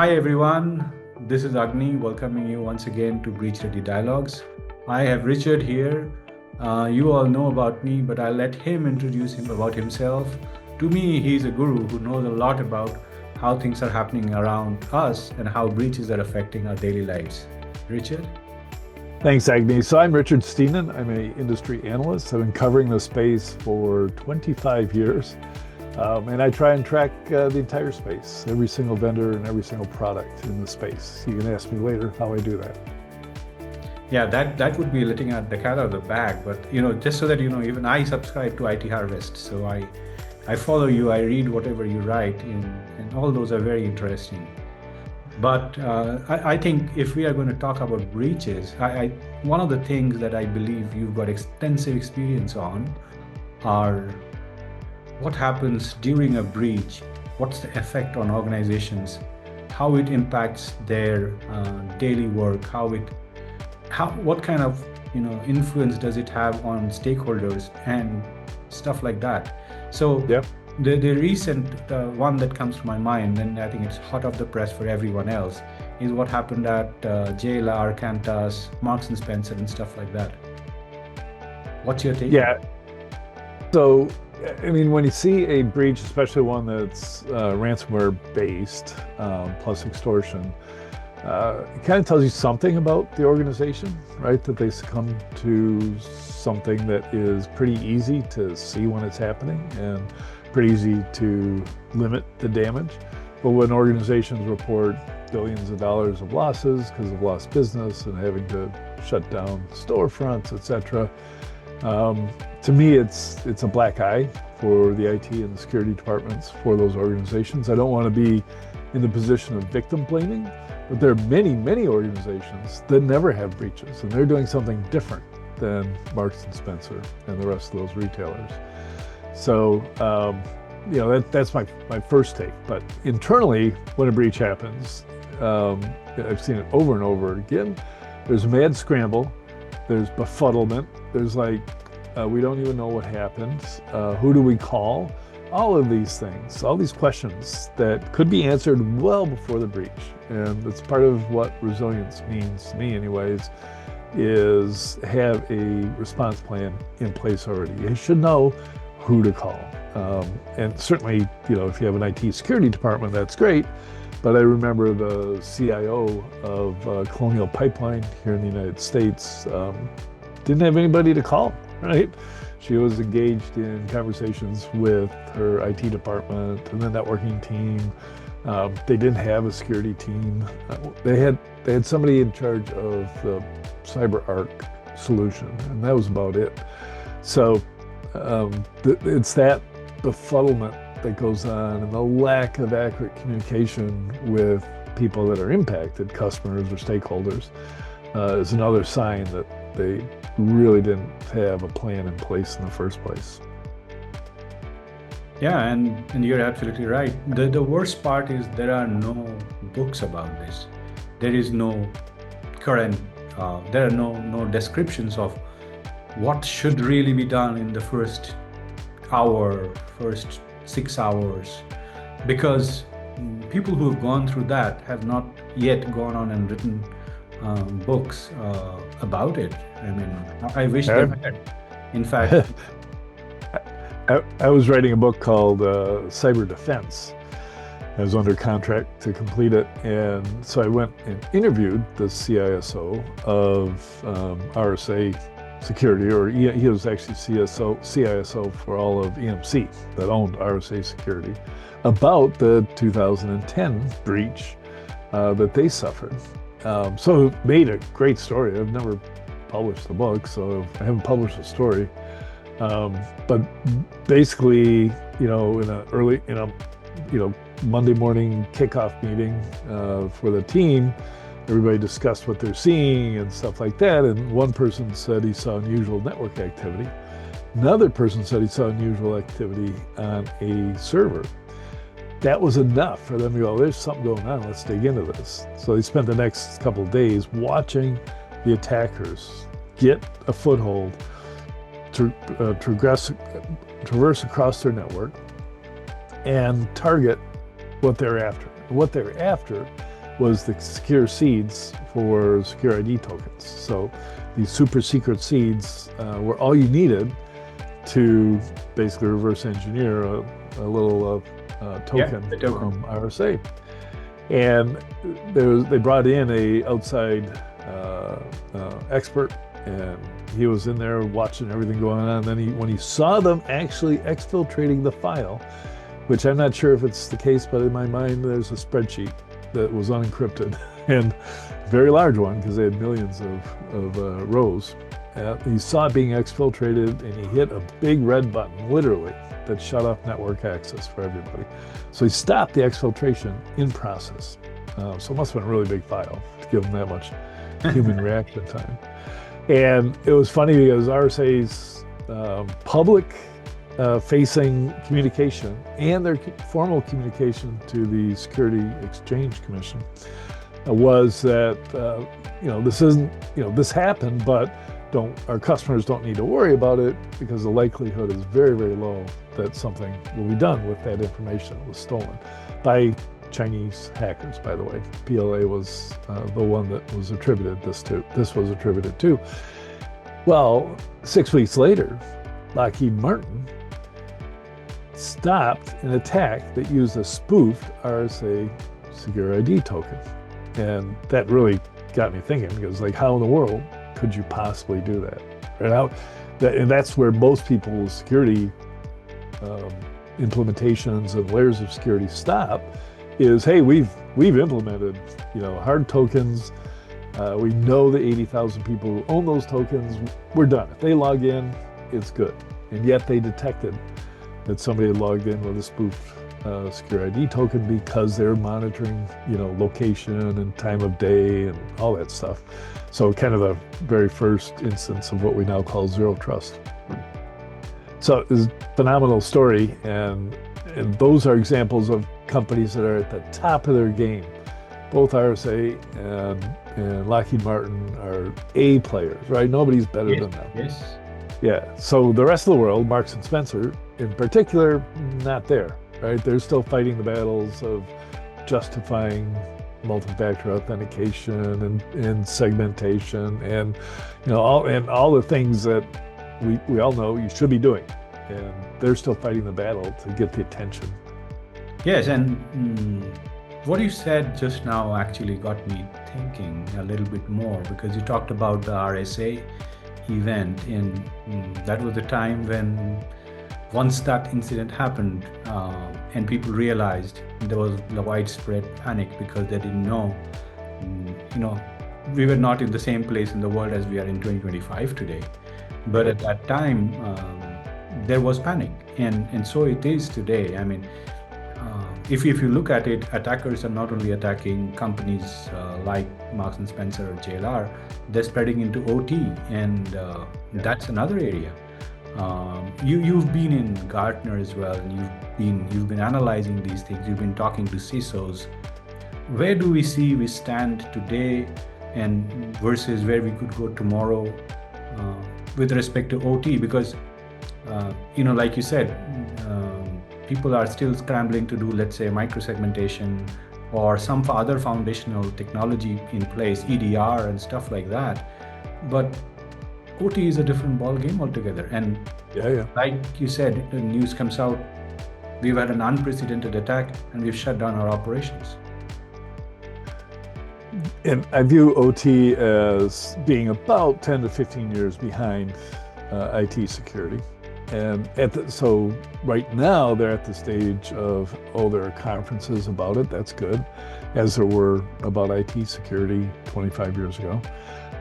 Hi everyone, this is Agni welcoming you once again to Breach Ready Dialogues. I have Richard here. You all know about me, but I'll let him introduce him about himself. To me, he's a guru who knows a lot about how things are happening around us and how breaches are affecting our daily lives. Richard? Thanks, Agni. So I'm Richard Stiennon. I'm an industry analyst. I've been covering the space for 25 years. And I try and track the entire space, every single vendor and every single product in the space. You can ask me later how I do that. Yeah, that would be letting out the cat out of the bag. But just so that even I subscribe to IT Harvest. So I follow you, I read whatever you write, and all those are very interesting. But I think if we are going to talk about breaches, one of the things that I believe you've got extensive experience on are what happens during a breach, what's the effect on organizations, how it impacts their daily work, what kind of influence does it have on stakeholders and stuff like that. So Yep. The recent one that comes to my mind, and I think it's hot off the press for everyone else, is what happened at JLR, Qantas, Marks and Spencer, and stuff like that. What's your take? Yeah. So, I mean, when you see a breach, especially one that's ransomware based plus extortion, it kind of tells you something about the organization, right? That they succumb to something that is pretty easy to see when it's happening and pretty easy to limit the damage. But when organizations report billions of dollars of losses because of lost business and having to shut down storefronts, etc., to me, it's a black eye for the IT and the security departments for those organizations. I don't want to be in the position of victim blaming, but there are many, many organizations that never have breaches, and they're doing something different than Marks and Spencer and the rest of those retailers. So, that's my first take. But internally, when a breach happens, I've seen it over and over again. There's a mad scramble. There's befuddlement. There's we don't even know what happened. Who do we call? All of these things, all these questions that could be answered well before the breach. And it's part of what resilience means to me anyways, is have a response plan in place already. You should know who to call. And certainly, if you have an IT security department, that's great. But I remember the CIO of Colonial Pipeline here in the United States didn't have anybody to call, right? She was engaged in conversations with her IT department and the networking team. They didn't have a security team. They had somebody in charge of the CyberArk solution, and that was about it. So it's that befuddlement that goes on, and the lack of accurate communication with people that are impacted, customers or stakeholders, is another sign that they really didn't have a plan in place in the first place. Yeah, and you're absolutely right. The worst part is there are no books about this. There is no current, there are no descriptions of what should really be done in the first hour, first 6 hours, because people who have gone through that have not yet gone on and written books about it. I mean, I wish they had. In fact, I was writing a book called Cyber Defense. I was under contract to complete it, and so I went and interviewed the CISO of RSA Security, or he was actually CISO for all of EMC that owned RSA Security, about the 2010 breach that they suffered. So it made a great story. I've never published the book, so I haven't published the story. But basically, in a Monday morning kickoff meeting for the team, everybody discussed what they're seeing and stuff like that. And one person said he saw unusual network activity. Another person said he saw unusual activity on a server. That was enough for them to go, there's something going on, let's dig into this. So they spent the next couple of days watching the attackers get a foothold, to traverse across their network and target what they're after. What they're after was the secure seeds for secure ID tokens. So these super secret seeds were all you needed to basically reverse engineer a little token from RSA. And they brought in a outside expert, and he was in there watching everything going on. And then when he saw them actually exfiltrating the file, which I'm not sure if it's the case, but in my mind, there's a spreadsheet that was unencrypted and a very large one because they had millions of rows. He saw it being exfiltrated, and he hit a big red button, literally, that shut off network access for everybody. So he stopped the exfiltration in process. So it must have been a really big file to give him that much human reaction time. And it was funny because RSA's public facing communication and their formal communication to the Security Exchange Commission was that, this happened, but our customers don't need to worry about it because the likelihood is very, very low that something will be done with that information that was stolen by Chinese hackers, by the way. PLA was the one that was attributed this was attributed to. Well, 6 weeks later, Lockheed Martin stopped an attack that used a spoofed RSA secure ID token. And that really got me thinking, because how in the world could you possibly do that? Right? And that's where most people's security implementations and layers of security stop, is, hey, we've implemented, hard tokens. We know the 80,000 people who own those tokens. We're done. If they log in, it's good. And yet they detected that somebody had logged in with a spoofed secure ID token because they're monitoring, location and time of day and all that stuff. So kind of the very first instance of what we now call zero trust. So it's a phenomenal story, and those are examples of companies that are at the top of their game. Both RSA and Lockheed Martin are A players, right? Nobody's better than them. Yes. Yeah. So the rest of the world, Marks and Spencer in particular, not there, right? They're still fighting the battles of justifying multi-factor authentication and segmentation and all the things that we all know you should be doing, and they're still fighting the battle to get the attention. Yes, and what you said just now actually got me thinking a little bit more, because you talked about the RSA event, and that was the time when once that incident happened and people realized there was a widespread panic because they didn't know, we were not in the same place in the world as we are in 2025 today. But at that time, there was panic, and so it is today. I mean, if you look at it, attackers are not only attacking companies like Marks and Spencer or JLR, they're spreading into OT, and that's another area. You've been in Gartner as well, and you've been analyzing these things. You've been talking to CISOs. Where do we see we stand today, and versus where we could go tomorrow with respect to OT? Because like you said, people are still scrambling to do, let's say, microsegmentation or some other foundational technology in place, EDR and stuff like that. But OT is a different ball game altogether. And like you said, the news comes out, we've had an unprecedented attack and we've shut down our operations. And I view OT as being about 10 to 15 years behind IT security. And so right now they're at the stage of, there are conferences about it, that's good, as there were about IT security 25 years ago.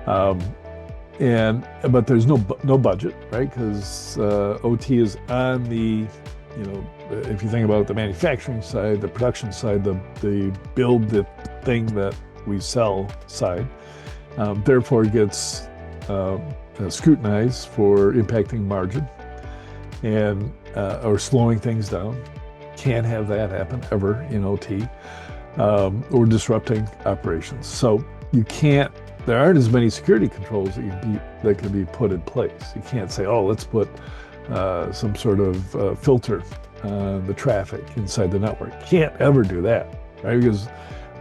But there's no budget, right? Because OT is on the, if you think about the manufacturing side, the production side, the build the thing that we sell side, therefore it gets scrutinized for impacting margin and or slowing things down. Can't have that happen ever in OT, or disrupting operations. So there aren't as many security controls that can be put in place. You can't say, let's put some sort of filter on the traffic inside the network. Can't ever do that, right? Because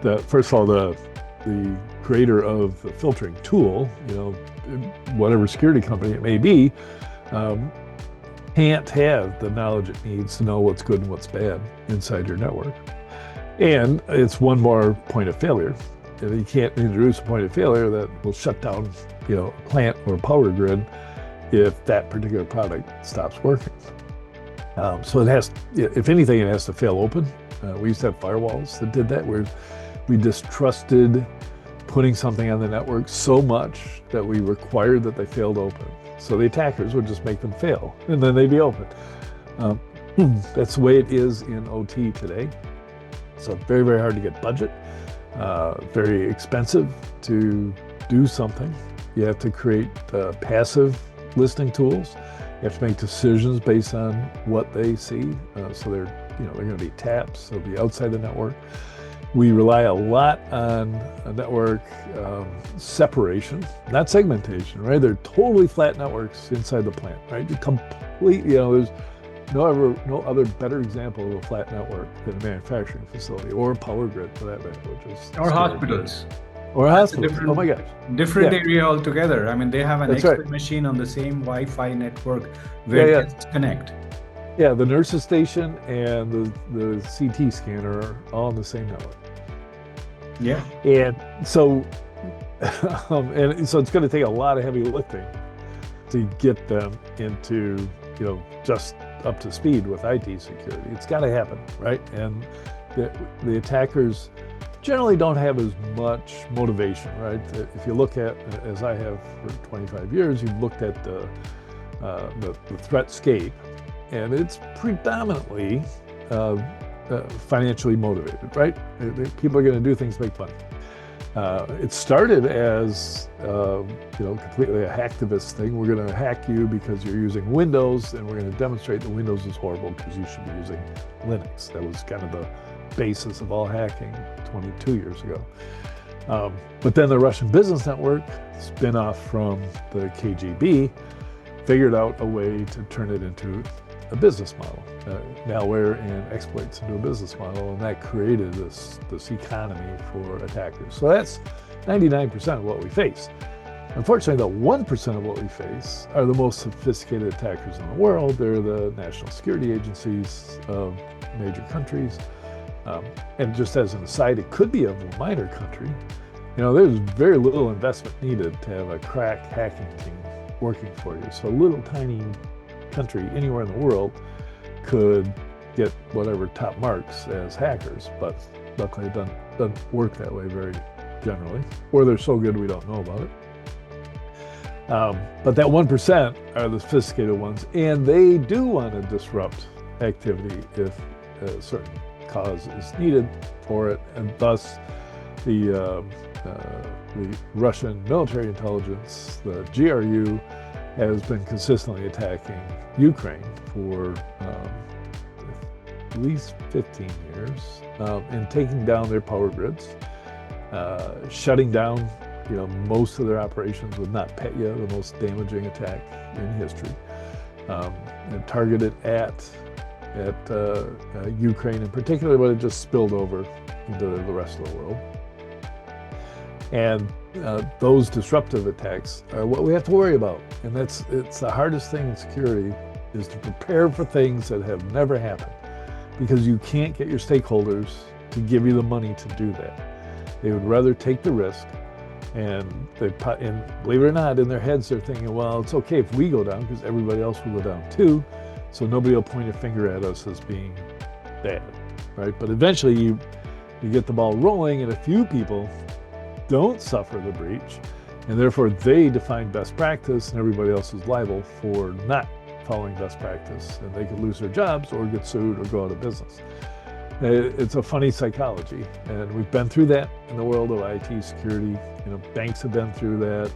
first of all, the creator of the filtering tool, whatever security company it may be, can't have the knowledge it needs to know what's good and what's bad inside your network. And it's one more point of failure. And you can't introduce a point of failure that will shut down, a plant or a power grid if that particular product stops working. So it has, if anything, it has to fail open. We used to have firewalls that did that, where we distrusted putting something on the network so much that we required that they failed open. So the attackers would just make them fail, and then they'd be open. That's the way it is in OT today. So very, very hard to get budget, very expensive to do something. You have to create passive listening tools. You have to make decisions based on what they see. So they're going to be taps, they'll be outside the network. We rely a lot on a network separation, not segmentation, right? They're totally flat networks inside the plant, right? You completely, there's no other better example of a flat network than a manufacturing facility or a power grid for that matter, which is or hospitals. Or hospitals. Oh my gosh. Different area altogether. I mean, they have an That's X-ray right. machine on the same Wi-Fi network where it connect. Yeah, the nurse's station and the CT scanner are all on the same network. Yeah. And so, and so it's going to take a lot of heavy lifting to get them into, just up to speed with IT security. It's got to happen, right? And the attackers generally don't have as much motivation, right? If you look at, as I have for 25 years, you've looked at the threatscape, and it's predominantly financially motivated, right? People are going to do things to make money. It started as completely a hacktivist thing. We're going to hack you because you're using Windows, and we're going to demonstrate that Windows is horrible because you should be using Linux. That was kind of the basis of all hacking 22 years ago. But then the Russian business network, spin-off from the KGB, figured out a way to turn it into a business model, malware and exploits into a business model, and that created this economy for attackers. So that's 99% of what we face. Unfortunately, the 1% of what we face are the most sophisticated attackers in the world. They're the national security agencies of major countries. And just as an aside, it could be of a minor country. There's very little investment needed to have a crack hacking team working for you. So a little tiny country anywhere in the world could get whatever top marks as hackers, but luckily it doesn't work that way very generally, or they're so good we don't know about it. But that 1% are the sophisticated ones, and they do want to disrupt activity if a certain cause is needed for it, and thus the Russian military intelligence, the GRU, has been consistently attacking Ukraine for at least 15 years and taking down their power grids, shutting down most of their operations with NotPetya, the most damaging attack in history, and targeted at Ukraine in particular, but it just spilled over into the rest of the world. And those disruptive attacks are what we have to worry about. And it's the hardest thing in security, is to prepare for things that have never happened, because you can't get your stakeholders to give you the money to do that. They would rather take the risk, and believe it or not, in their heads they're thinking, well, it's okay if we go down because everybody else will go down too, so nobody will point a finger at us as being bad, right? But eventually you get the ball rolling, and a few people don't suffer the breach, and therefore they define best practice, and everybody else is liable for not following best practice, and they could lose their jobs or get sued or go out of business. It's a funny psychology, and we've been through that in the world of IT security. Banks have been through that.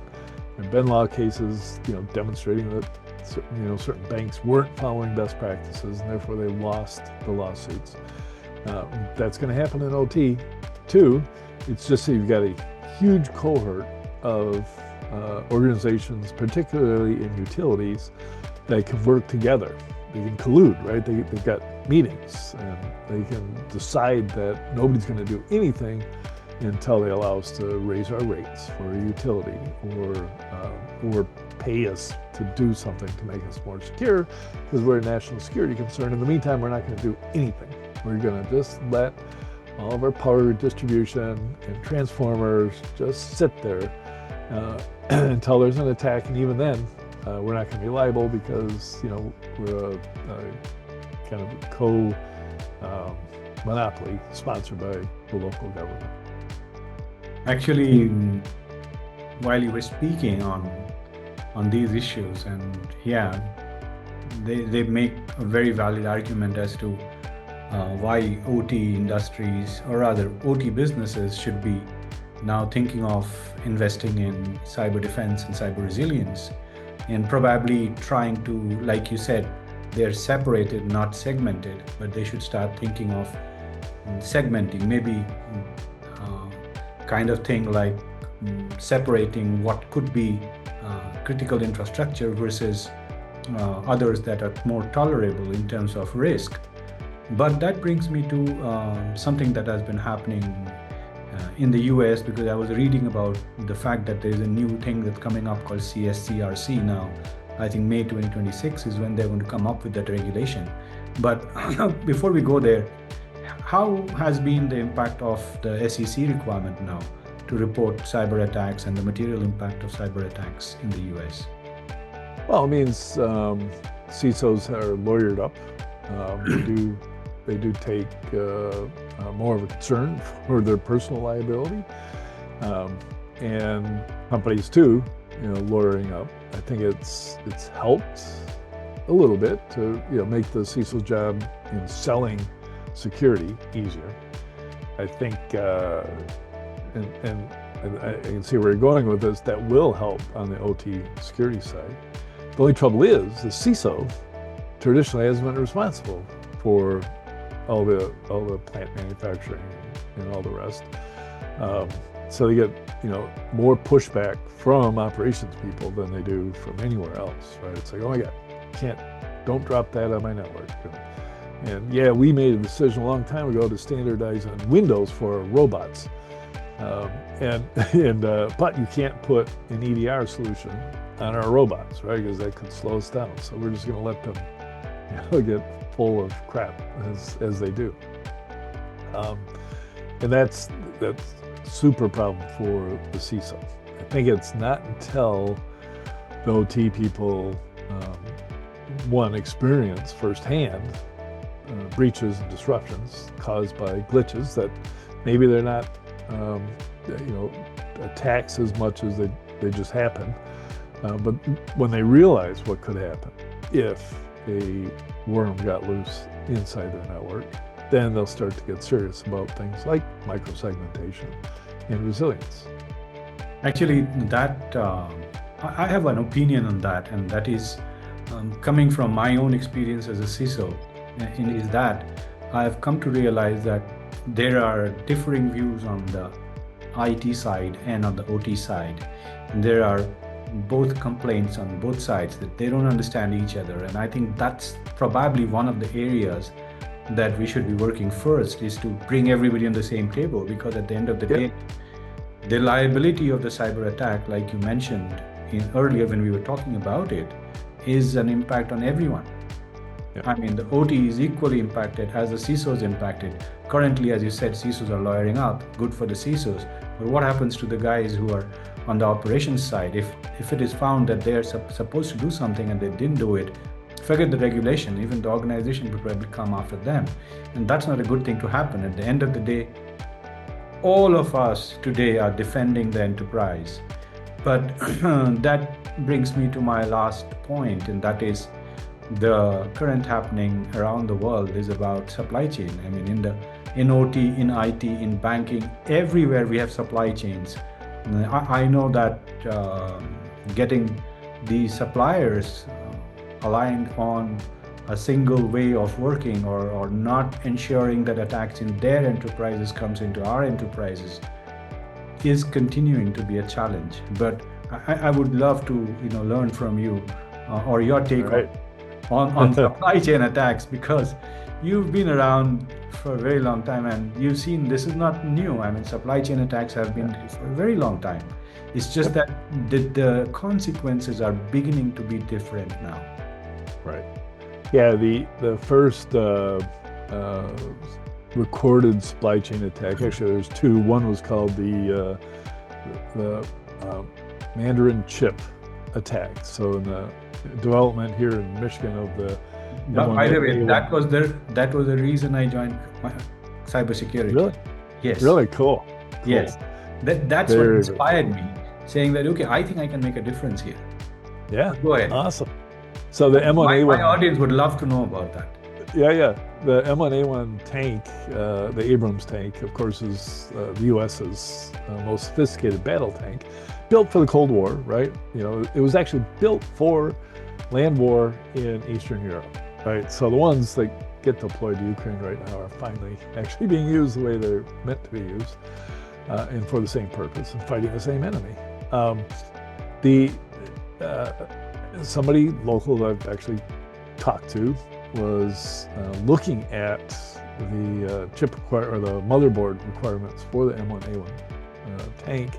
There have been law cases, demonstrating that certain banks weren't following best practices, and therefore they lost the lawsuits. That's going to happen in OT too. It's just that you've got a huge cohort of organizations, particularly in utilities, that can work together. They can collude, right? They've got meetings, and they can decide that nobody's going to do anything until they allow us to raise our rates for a utility or pay us to do something to make us more secure because we're a national security concern. In the meantime, we're not going to do anything. We're going to just let all of our power distribution and transformers just sit there until there's an attack, and even then, we're not going to be liable because we're a kind of a co-monopoly sponsored by the local government. Actually, while you were speaking on these issues, and they make a very valid argument as to why OT industries, or rather OT businesses, should be now thinking of investing in cyber defense and cyber resilience, and probably trying to, like you said, they're separated, not segmented, but they should start thinking of segmenting, maybe kind of thing like separating what could be critical infrastructure versus others that are more tolerable in terms of risk. But that brings me to something that has been happening in the US, because I was reading about the fact that there's a new thing that's coming up called CSCRC now. I think May 2026 is when they're going to come up with that regulation. But before we go there, how has been the impact of the SEC requirement now to report cyber attacks and the material impact of cyber attacks in the US? Well, it means CISOs are lawyered up. They do take more of a concern for their personal liability, and companies too, lawyering up. I think it's helped a little bit to make the CISO's job in selling security easier. I think, and I can see where you're going with this, that will help on the OT security side. The only trouble is the CISO traditionally hasn't been responsible for all the plant manufacturing and all the rest. So they get more pushback from operations people than they do from anywhere else, right? It's like, oh my God, don't drop that on my network. And yeah, we made a decision a long time ago to standardize on Windows for robots. But you can't put an EDR solution on our robots, right? Because that could slow us down. So we're just going to let them get full of crap as they do. And that's super problem for the CISO. I think it's not until the OT people experience firsthand breaches and disruptions caused by glitches that maybe they're not attacks as much as they just happen. But when they realize what could happen if a worm got loose inside their network, then they'll start to get serious about things like microsegmentation and resilience. Actually, that I have an opinion on that, and that is coming from my own experience as a CISO, is that I have come to realize that there are differing views on the IT side and on the OT side. And there are both complaints on both sides that they don't understand each other. And I think that's probably one of the areas that we should be working first, is to bring everybody on the same table, because at the end of the day, the liability of the cyber attack, like you mentioned earlier when we were talking about it, is an impact on everyone. I mean, the OT is equally impacted as the CISO is impacted. Currently, as you said, CISOs are lawyering up, good for the CISOs. But what happens to the guys who are on the operations side? If it is found that they are supposed to do something and they didn't do it, forget the regulation, even the organization would probably come after them. And that's not a good thing to happen. At the end of the day, all of us today are defending the enterprise. But that brings me to my last point, and that is the current happening around the world is about supply chain. I mean, in OT, in IT, in banking, everywhere we have supply chains. I know that getting the suppliers aligned on a single way of working, or not ensuring that attacks in their enterprises comes into our enterprises, is continuing to be a challenge. But I would love to learn from you or your take on on supply chain attacks, because you've been around for a very long time and you've seen this is not new. I mean, supply chain attacks have been there for a very long time. It's just that the consequences are beginning to be different now. Right. Yeah, the first recorded supply chain attack, actually there's two. One was called the Mandarin chip attack. So in the development here in Michigan of the By the way, that was the reason I joined cybersecurity. Really? Yes. Really cool. Yes. That's what inspired me, saying that, okay, I think I can make a difference here. Yeah. Go ahead. Awesome. So the M1A1. My audience would love to know about that. Yeah. The M1A1 tank, the Abrams tank, of course, is the U.S.'s most sophisticated battle tank, built for the Cold War, right? You know, it was actually built for land war in Eastern Europe, right? So the ones that get deployed to Ukraine right now are finally actually being used the way they're meant to be used, and for the same purpose, and fighting the same enemy. Somebody local that I've actually talked to was looking at the chip or the motherboard requirements for the M1A1 tank,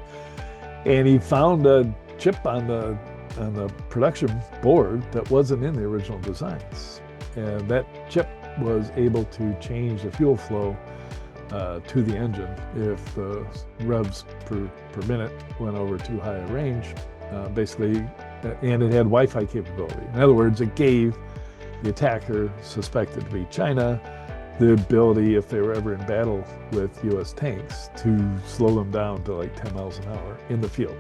and he found a chip on the production board that wasn't in the original designs, and that chip was able to change the fuel flow to the engine if the revs per minute went over too high a range, basically, and it had Wi-Fi capability. In other words, it gave the attacker, suspected to be China, the ability, if they were ever in battle with U.S. tanks, to slow them down to like 10 miles an hour in the field.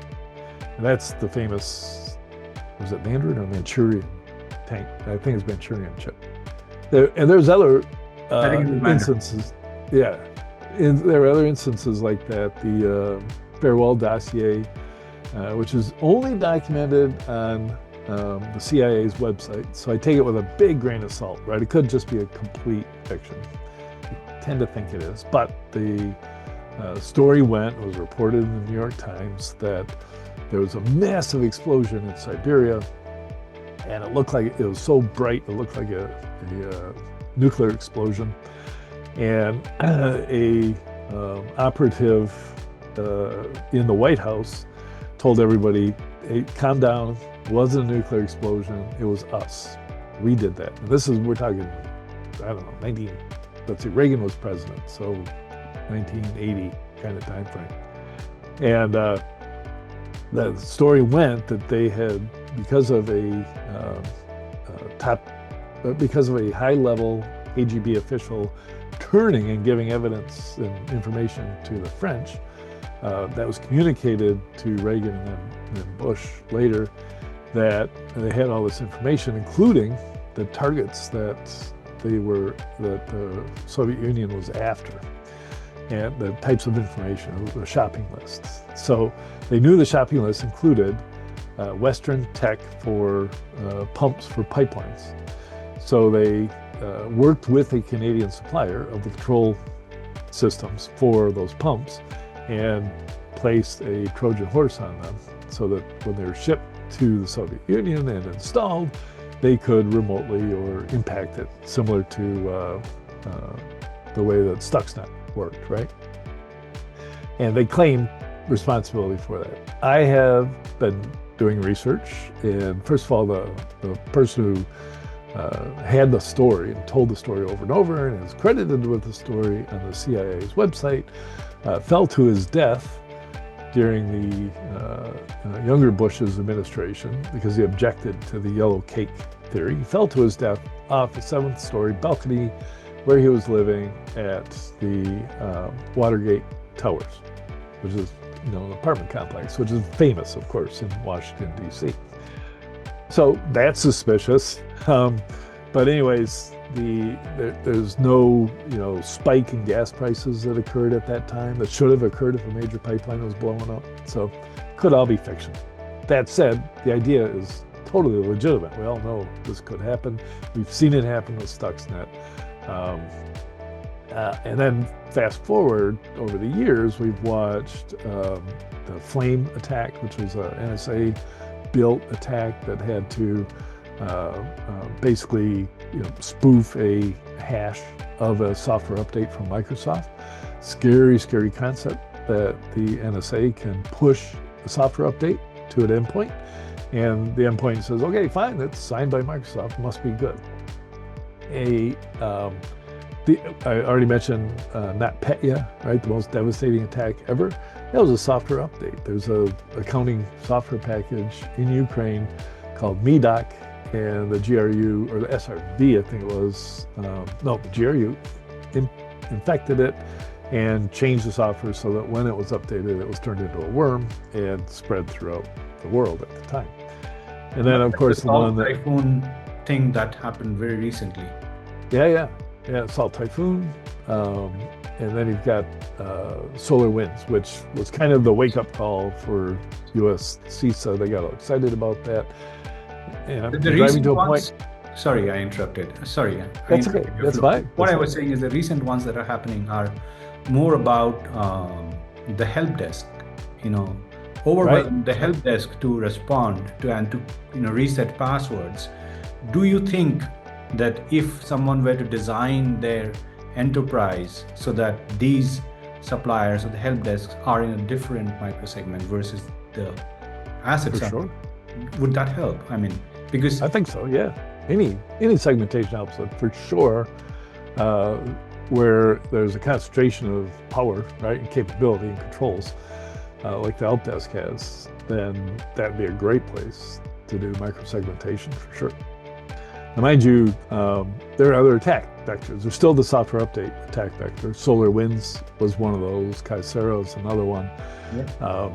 And that's the famous, was it Mandarin or Manchurian tank? I think it's Manchurian chip. And there's other instances. Yeah. And there are other instances like that. The Farewell dossier, which is only documented on the CIA's website. So I take it with a big grain of salt, right? It could just be a complete fiction. I tend to think it is. But the story it was reported in the New York Times that there was a massive explosion in Siberia, and it looked like, it was so bright, it looked like a nuclear explosion. And a operative in the White House told everybody, hey, calm down, it wasn't a nuclear explosion, it was us. We did that. And this is, we're talking, I don't know, Reagan was president, so 1980 kind of time frame. And the story went that they had, because of a high-level AGB official turning and giving evidence and information to the French, that was communicated to Reagan and then Bush later, that they had all this information, including the targets that the Soviet Union was after, and the types of information, the shopping lists. So they knew the shopping list included Western tech for pumps for pipelines. So they worked with a Canadian supplier of the control systems for those pumps and placed a Trojan horse on them so that when they were shipped to the Soviet Union and installed, they could remotely or impact it, similar to the way that Stuxnet worked, right? And they claim responsibility for that. I have been doing research, and first of all, the person who had the story and told the story over and over and is credited with the story on the CIA's website, fell to his death during the younger Bush's administration because he objected to the yellow cake theory. He fell to his death off a 7th story balcony where he was living at the Watergate Towers, which is, an apartment complex, which is famous, of course, in Washington, D.C. So that's suspicious. But anyways, there's no, spike in gas prices that occurred at that time that should have occurred if a major pipeline was blowing up. So could all be fiction. That said, the idea is totally legitimate. We all know this could happen. We've seen it happen with Stuxnet. And then fast forward over the years, we've watched the Flame attack, which was an NSA built attack that had to basically spoof a hash of a software update from Microsoft. Scary concept that the NSA can push a software update to an endpoint, and the endpoint says, okay, fine, it's signed by Microsoft, must be good. I already mentioned NotPetya, right? The most devastating attack ever. That was a software update. There's a accounting software package in Ukraine called MEDOC, and the GRU, or the SRV, I think it was, the GRU infected it and changed the software so that when it was updated, it was turned into a worm and spread throughout the world at the time. And then, of course, the one that Typhoon thing that happened very recently. Yeah, Salt Typhoon. And then you've got solar winds, which was kind of the wake-up call for US CISA. They got all excited about that. And I'm driving to a point. Sorry, I interrupted. Sorry. That's okay. That's fine. What I was saying is the recent ones that are happening are more about the help desk, overwhelm the help desk to respond to and to reset passwords. Do you think that if someone were to design their enterprise so that these suppliers or the help desks are in a different microsegment versus the assets, sure, would that help? I mean, because I think so. Yeah, any segmentation helps, but for sure. Where there's a concentration of power, right, and capability and controls, like the help desk has, then that'd be a great place to do microsegmentation for sure. Now, mind you, there are other attack vectors. There's still the software update attack vector. Solar winds was one of those. Kaisera is another one. Yeah.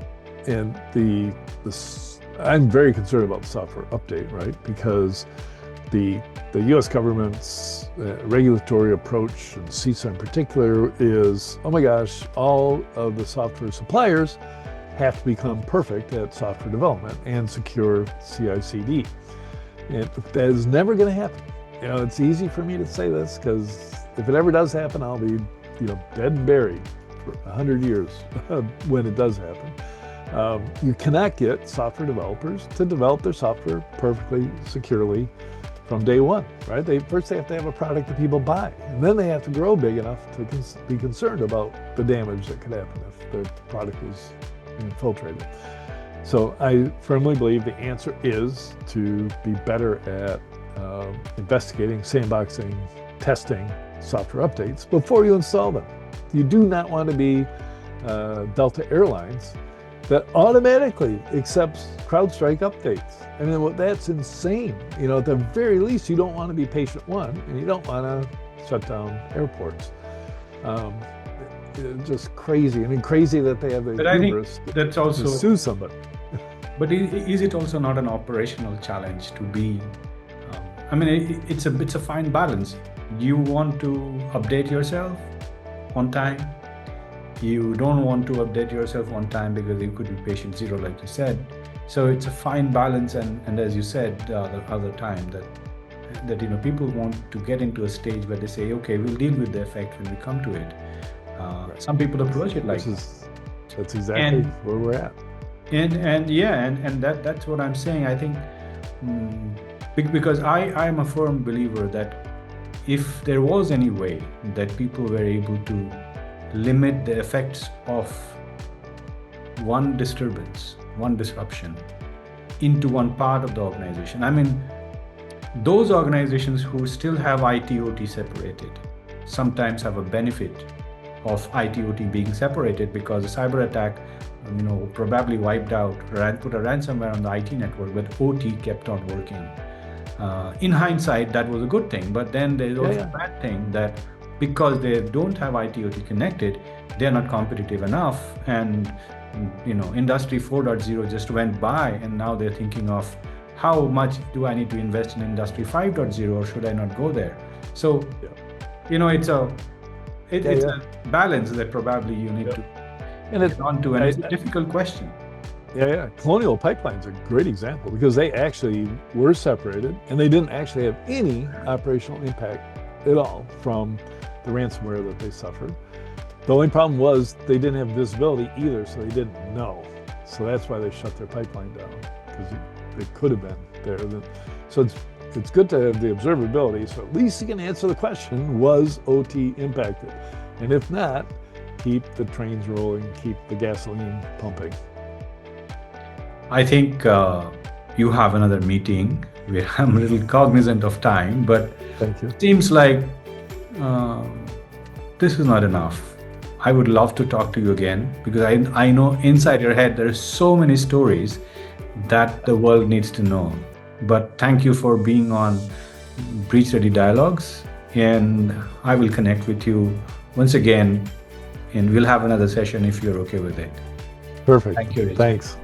And I'm very concerned about the software update, right, because the U.S. government's regulatory approach, and CISA in particular, is, oh my gosh, all of the software suppliers have to become perfect at software development and secure CI/CD. And that is never going to happen. It's easy for me to say this because if it ever does happen, I'll be, dead and buried for 100 years when it does happen. You cannot get software developers to develop their software perfectly, securely, from day one, right? First they have to have a product that people buy, and then they have to grow big enough to be concerned about the damage that could happen if their product was infiltrated. So I firmly believe the answer is to be better at investigating, sandboxing, testing software updates before you install them. You do not want to be Delta Airlines that automatically accepts CrowdStrike updates. I mean, that's insane. At the very least, you don't want to be patient one, and you don't want to shut down airports. Just crazy. I mean, crazy that they have the hubris to sue somebody. But is it also not an operational challenge to be? It's a fine balance. You want to update yourself on time. You don't want to update yourself on time because you could be patient zero, like you said. So it's a fine balance, and as you said the other time, that people want to get into a stage where they say, okay, we'll deal with the effect when we come to it. Some people approach it like that's exactly where we're at. And that's what I'm saying. I think because I'm a firm believer that if there was any way that people were able to limit the effects of one disturbance, one disruption into one part of the organization. Those organizations who still have IT/OT separated sometimes have a benefit of IT/OT being separated because a cyber attack, probably wiped out, put a ransomware on the IT network, but OT kept on working. In hindsight, that was a good thing, but then there's also a bad thing that because they don't have IT/OT connected, they're not competitive enough. And Industry 4.0 just went by, and now they're thinking of how much do I need to invest in Industry 5.0, or should I not go there? So, it's a balance that probably you need to get onto, and it's a difficult question. Yeah. Colonial Pipeline's a great example because they actually were separated, and they didn't actually have any operational impact at all from the ransomware that they suffered. The only problem was they didn't have visibility either, so they didn't know. So that's why they shut their pipeline down, because it could have been there. So it's good to have the observability, so at least you can answer the question, was OT impacted? And if not, keep the trains rolling, keep the gasoline pumping. I think you have another meeting. I'm a little cognizant of time, but Thank you. it seems like this is not enough. I would love to talk to you again, because I know inside your head there are so many stories that the world needs to know. But thank you for being on Breach Ready Dialogues, and I will connect with you once again, and we'll have another session if you're okay with it. Perfect. Thank you, Richard. Thanks.